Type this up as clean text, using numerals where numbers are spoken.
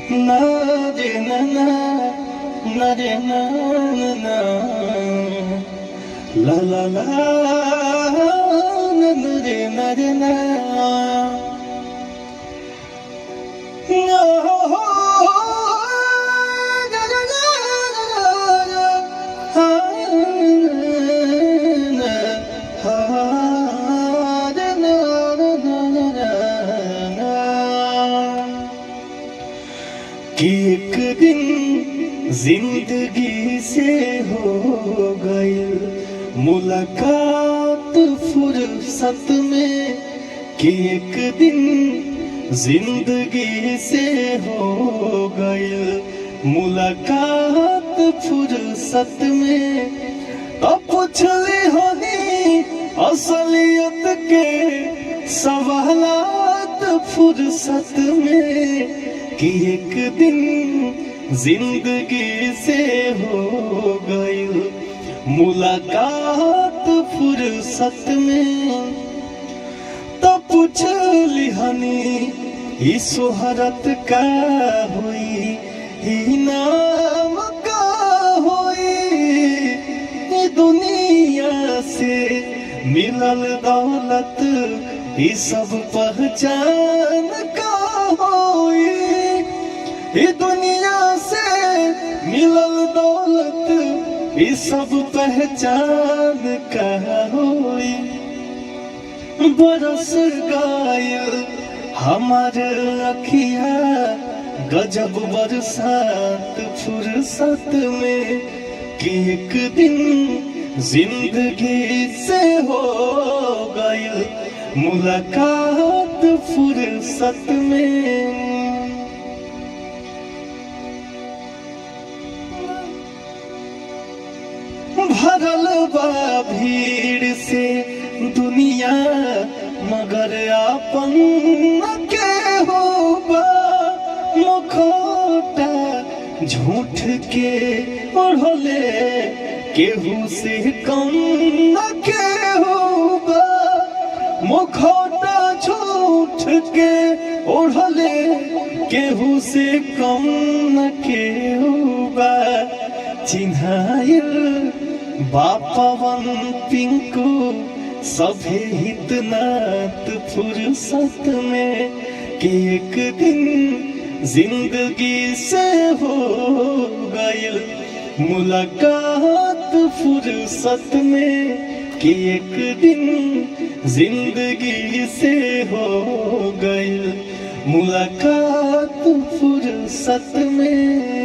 na re na na na re na na la la la na re na re na कि एक दिन जिंदगी से हो गई मुलाकात फुर्सत में कि एक दिन जिंदगी से हो गई मुलाकात फुर्सत में अब पूछ ली होनी असलियत के सवालात फुर्सत में कि एक दिन जिंदगी से हो गई मुलाकात फुर्सत में तो पूछ लिहानी इस शोहरत का हुई ही नाम का हुई दुनिया से मिलल दौलत ये सब पहचान का हुई दुनिया से मिलल दौलत ये सब पहचान का हुई बरस गायल हमारे अखिया गजब बरसात फुर्सत में कि एक दिन जिंदगी से हो गई मुलाकात फुर्सत में भरल बा भीड़ से दुनिया मगर आपन के होबा मुखोटा झूठ के ओढ़ले केहू से कम के होबा मुखोटा झूठ के ओढ़ले केहू से कम के होबा चिन्हायल बापवन पिंकू सभे हितनात फुर्सत में कि एक दिन जिंदगी से हो गई मुलाकात फुर्सत में कि एक दिन जिंदगी से हो गई मुलाकात फुर्सत में।